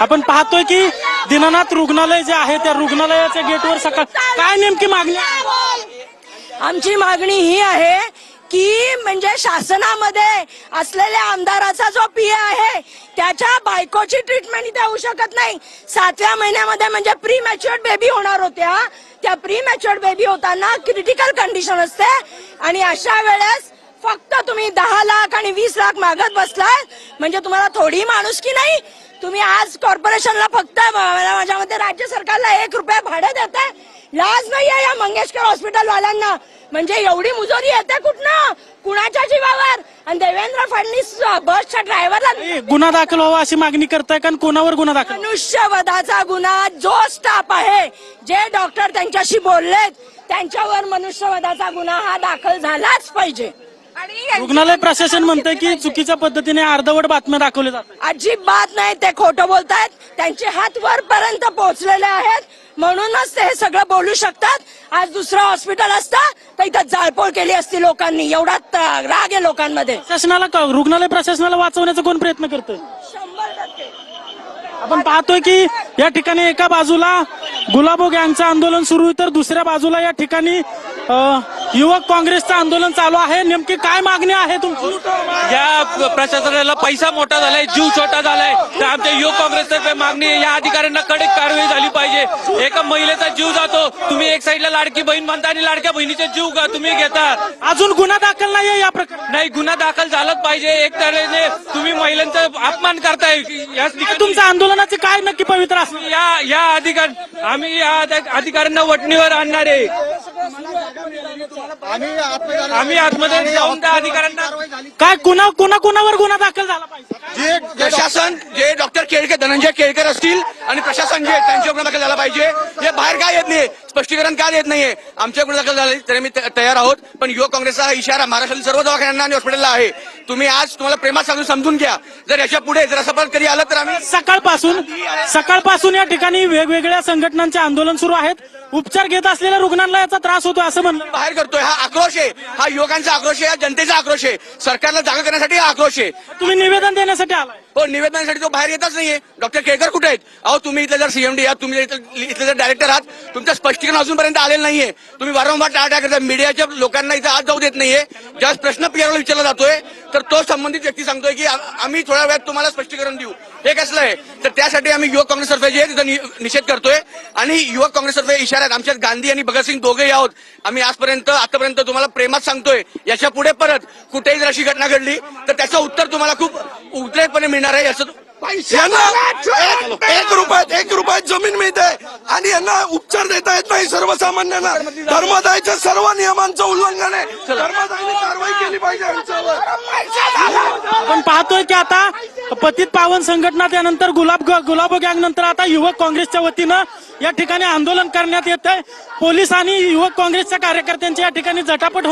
आपण पाहतोय की दीनानाथ रुग्णालय जे आहे त्या रुग्णालयाच्या गेटवर सकाळ काय नेमकी मागणी आहे? आमची मागणी ही आहे की म्हणजे शासनामध्ये असलेल्या आमदाराचा जो पीए आहे त्याच्या बायकोची ट्रीटमेंट इथे होऊ शकत नाही. 7व्या महिन्यामध्ये म्हणजे प्री मॅच्युअर्ड बेबी होणार होत्या. त्या प्री मॅच्युअर्ड बेबी होताना क्रिटिकल कंडिशन असते आणि अशा वेळेस फक्त तुम्ही 10 लाख आणि 20 लाख मागत बसलाय. म्हणजे तुम्हाला थोडी माणुसकी नाही. तुम्ही आज कॉर्पोरेशनला फक्त माझ्या मते राज्य सरकारला 1 रुपया भाडे देताय. लाज नाही आहे या मंगेशकर हॉस्पिटल वाल्यांना. म्हणजे एवढी मुजोरी येते कुठनं, कुणाच्या जीवावर? आणि देवेंद्र फडणवीस बसच्या ड्रायव्हरला गुन्हा दाखल व्हावा अशी मागणी करताय का? कोणावर गुन्हा दाखल? मनुष्यवधाचा गुन्हा. जो स्टाफ आहे, जे डॉक्टर त्यांच्याशी बोललेत त्यांच्यावर मनुष्यवधाचा गुन्हा हा दाखल झालाच पाहिजे. रुग्णालय प्रशासन म्हणतंय की चुकीच्या पद्धतीने अर्धवट बातम्या दाखवल्या जातात. अजिबात नाही. ते खोटं बोलतायत. त्यांचे हात वरपर्यंत पोहोचलेले आहेत म्हणूनच ते हे सगळं बोलू शकतात. आज दुसरं हॉस्पिटल असतं तर इथं जाळपोळ केली असती लोकांनी. एवढा राग आहे लोकांमध्ये. रुग्णालय प्रशासनाला वाचवण्याचा कोण प्रयत्न करतोय? 100%. आपण पाहतोय की या ठिकाणी एका बाजूला गुलाबो गँगचं आंदोलन सुरू आहे तर दुसऱ्या बाजूला या ठिकाणी युवक काँग्रेसचं आंदोलन चालू आहे. नेमकी काय मागणी आहे तुमची? या प्रशासनाला पैसा मोठा झालाय, जीव छोटा झालाय. तर आमच्या युवक काँग्रेसतर्फे मागणी आहे, या अधिकाऱ्यांना कडक कारवाई झाली पाहिजे. एका महिलेचा जीव जातो, तुम्ही एक साईडला लाडकी बहीण म्हणता आणि लाडक्या बहिणीचा जीव तुम्ही घेता. अजून गुन्हा दाखल नाहीये या प्रकरणी? नाही, गुन्हा दाखल झालाच पाहिजे. एक तऱ्हेने तुम्ही महिलांचा अपमान करताय. तुमचं आंदोलनाचे काय नक्की पवित्र असणार? आम्ही या अधिकाऱ्यांना वटणीवर आणणार आहे. आम्ही आतमध्ये जाऊन त्या अधिकाऱ्यांना काय कोणावर गुन्हा दाखल झाला पाहिजे? प्रशासन जे डॉक्टर केळकर, धनंजय केळकर असतील आणि प्रशासन जे त्यांच्यावर गुन्हा दाखल झाला पाहिजे. हे बाहेर काय येत नाही, स्पष्टीकरण का देत नाहीये? आमच्या गुन्हा दाखल झाले तरी मी तयार आहोत. पण युवक काँग्रेसचा हा इशारा महाराष्ट्रातील सर्व दवाखान्यांना आणि हॉस्पिटलला आहे. तुम्ही आज तुम्हाला प्रेमात सांगून समजून घ्या. जर याच्या पुढे जर असं पण कधी आलं तर आम्ही सकाळपासून या ठिकाणी वेगवेगळ्या संघटनांचे आंदोलन सुरू आहेत. उपचार घेत असलेल्या रुग्णांना याचा त्रास होतो असं म्हणलं बाहेर करतोय. हा आक्रोश आहे, हा युवकांचा आक्रोश आहे, हा जनतेचा आक्रोश आहे. सरकारला जागा करण्यासाठी हा आक्रोश आहे. तुम्ही निवेदन देण्यासाठी आलाय? हो, निवेदनासाठी तो बाहेर येतच नाहीये. डॉक्टर केळकर कुठे आहेत? अहो, तुम्ही इथले जर सीएमडी आहात, तुम्ही इथले जर डायरेक्टर आहात, तुमचं स्पष्टीकरण अजूनपर्यंत आलेलं नाहीये. तुम्ही वारंवार टाळाटाळ करता. मीडियाच्या लोकांना इथं आज जाऊ देत नाहीये. ज्यावेळेस प्रश्न पीआरओला विचारला जातोय तर तो संबंधित व्यक्ती सांगतोय की आम्ही थोड्या वेळात तुम्हाला स्पष्टीकरण देऊ. हे कसलं आहे? तर त्यासाठी आम्ही युवक काँग्रेसतर्फे जे तिथं निषेध करतोय आणि युवक काँग्रेसतर्फे इशारा आहेत. आमच्यात गांधी आणि भगतसिंग दोघेही आहोत. आम्ही आतापर्यंत तुम्हाला प्रेमात सांगतोय, याच्या पुढे परत कुठेही जर अशी घटना घडली तर त्याचं उत्तर तुम्हाला खूप उद्रेकपणे मिळणार आहे. याचं एक रुपयात जमीन मिळते आणि यांना उपचार देता येत नाही सर्वसामान्यांना. धर्मदायच्या सर्व नियमांचं उल्लंघन आहे. धर्मदायने कारवाई केली पाहिजे यांच्यावर. आपण पाहतोय की आता पतित पावन संघटना, त्यानंतर गुलाबो गँग, नंतर आता युवक काँग्रेसच्या वतीनं या ठिकाणी आंदोलन करण्यात येत आहे. पोलीस आणि युवक काँग्रेसच्या कार्यकर्त्यांची या ठिकाणी झटापट